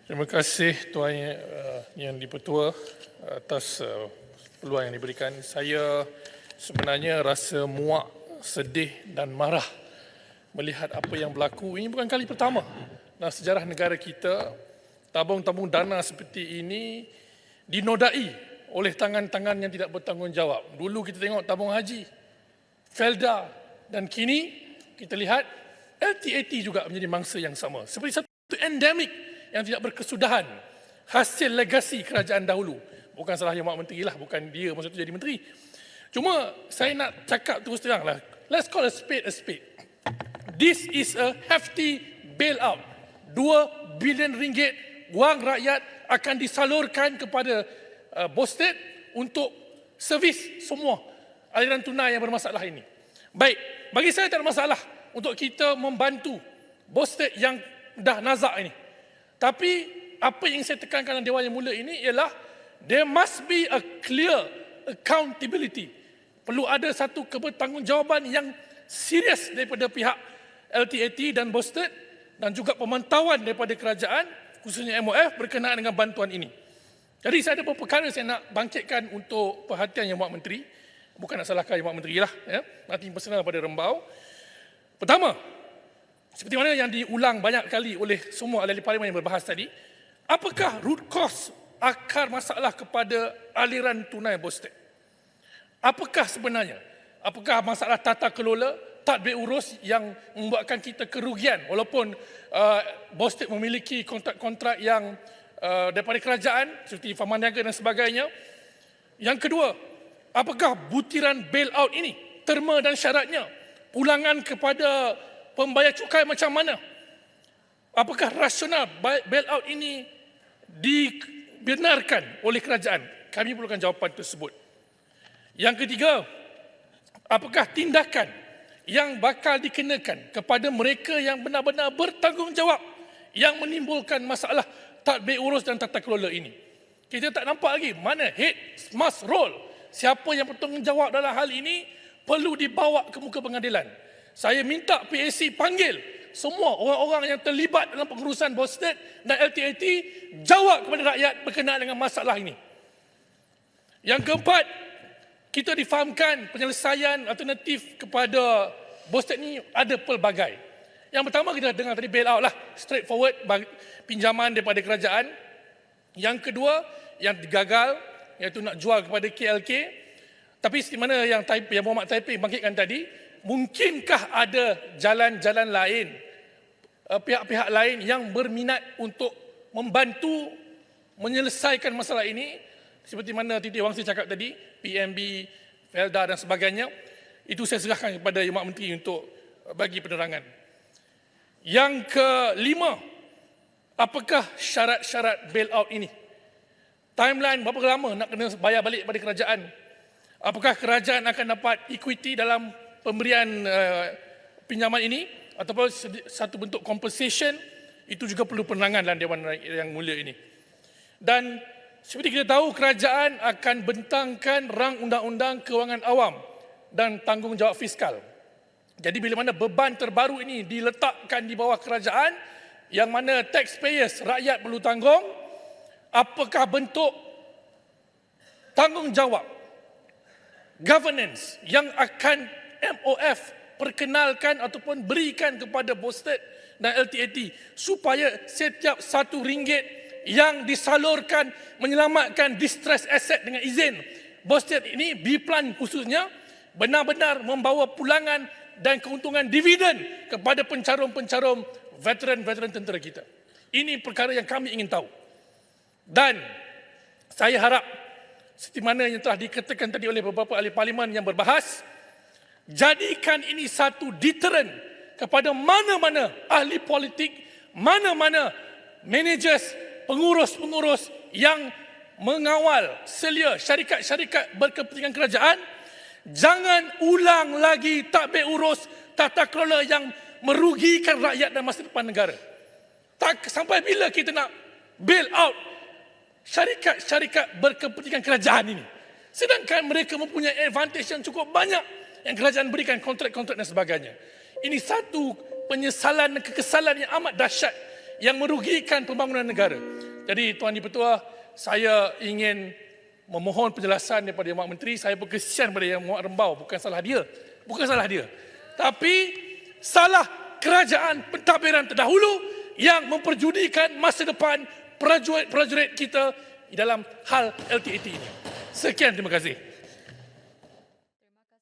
Terima kasih Tuan Yang Dipertua atas peluang yang diberikan. Saya sebenarnya rasa muak, sedih dan marah melihat apa yang berlaku. Ini bukan kali pertama dalam sejarah negara kita tabung-tabung dana seperti ini dinodai oleh tangan-tangan yang tidak bertanggungjawab. Dulu kita tengok tabung haji, Felda, dan kini kita lihat LTAT juga menjadi mangsa yang sama. Seperti satu endemik yang tidak berkesudahan, hasil legasi kerajaan dahulu. Bukan salah Yang Menteri lah, bukan dia masa itu jadi menteri. Cuma saya nak cakap terus terang lah, let's call a spade a spade. This is a hefty bailout. 2 bilion ringgit wang rakyat akan disalurkan kepada Bosted untuk servis semua aliran tunai yang bermasalah ini. Baik, bagi saya tak ada masalah untuk kita membantu Bosted yang dah nazak ini. Tapi apa yang saya tekankan dalam Dewan Yang Mulia ini ialah there must be a clear accountability. Perlu ada satu kebertanggungjawaban yang serius daripada pihak LTAT dan Bosted dan juga pemantauan daripada kerajaan khususnya MOF berkenaan dengan bantuan ini. Jadi saya ada beberapa perkara saya nak bangkitkan untuk perhatian Yang Menteri. Bukan nak salahkan Yang Menteri lah, ya. Nanti personal pada Rembau. Pertama, seperti mana yang diulang banyak kali oleh semua ahli parlimen yang berbahas tadi, apakah root cause akar masalah kepada aliran tunai Bosted? Apakah sebenarnya? Apakah masalah tata kelola, tadbir urus yang membuatkan kita kerugian walaupun Bosted memiliki kontrak-kontrak yang daripada kerajaan seperti Farman Niaga dan sebagainya? Yang kedua, apakah butiran bailout ini, terma dan syaratnya, pulangan kepada pembayar cukai macam mana? Apakah rasional bailout ini dibenarkan oleh kerajaan? Kami perlukan jawapan tersebut. Yang ketiga, apakah tindakan yang bakal dikenakan kepada mereka yang benar-benar bertanggungjawab yang menimbulkan masalah tadbir urus dan tata kelola ini? Kita tak nampak lagi mana head must roll. Siapa yang bertanggungjawab dalam hal ini perlu dibawa ke muka pengadilan. Saya minta PAC panggil semua orang-orang yang terlibat dalam pengurusan Bosted dan LTAT, jawab kepada rakyat berkenaan dengan masalah ini. Yang keempat, kita difahamkan penyelesaian alternatif kepada Bosted ini ada pelbagai. Yang pertama kita dengar tadi bailout lah, straightforward pinjaman daripada kerajaan. Yang kedua yang gagal iaitu nak jual kepada KLK. Tapi seperti mana yang Muhammad Taiping bangkitkan tadi, mungkinkah ada jalan-jalan lain, pihak-pihak lain yang berminat untuk membantu menyelesaikan masalah ini? Seperti mana Titi Wangsi cakap tadi, PMB, Felda dan sebagainya. Itu saya serahkan kepada Yang Menteri untuk bagi penerangan. Yang kelima, apakah syarat-syarat bailout ini? Timeline berapa lama nak kena bayar balik kepada kerajaan? Apakah kerajaan akan dapat equity dalam pemberian pinjaman ini ataupun satu bentuk compensation? Itu juga perlu penerangan dalam Dewan Yang Mulia ini. Dan seperti kita tahu, kerajaan akan bentangkan rang undang-undang kewangan awam dan tanggungjawab fiskal. Jadi bila mana beban terbaru ini diletakkan di bawah kerajaan, yang mana taxpayers, rakyat perlu tanggung, apakah bentuk tanggungjawab governance yang akan MOF perkenalkan ataupun berikan kepada Bosted dan LTAT supaya setiap RM1 yang disalurkan menyelamatkan distress asset dengan izin Bosted ini, B-Plan khususnya, benar-benar membawa pulangan dan keuntungan dividen kepada pencarum-pencarum veteran-veteran tentera kita. Ini perkara yang kami ingin tahu. Dan saya harap seperti mana yang telah dikatakan tadi oleh beberapa ahli parlimen yang berbahas, jadikan ini satu deterrent kepada mana-mana ahli politik, mana-mana managers, pengurus-pengurus yang mengawal selia syarikat-syarikat berkepentingan kerajaan. Jangan ulang lagi tadbir urus tata kelola yang merugikan rakyat dan masa depan negara. Sampai bila kita nak bail out syarikat-syarikat berkepentingan kerajaan ini? Sedangkan mereka mempunyai advantage yang cukup banyak yang kerajaan berikan, kontrak-kontrak dan sebagainya. Ini satu penyesalan dan kekesalan yang amat dahsyat yang merugikan pembangunan negara. Jadi Tuan Di-Pertua, saya ingin memohon penjelasan daripada Yang Menteri. Saya berkesian pada Yang Rembau, bukan salah dia. Bukan salah dia. Tapi salah kerajaan pentadbiran terdahulu yang memperjudikan masa depan prajurit-prajurit kita dalam hal LTAT ini. Sekian, terima kasih.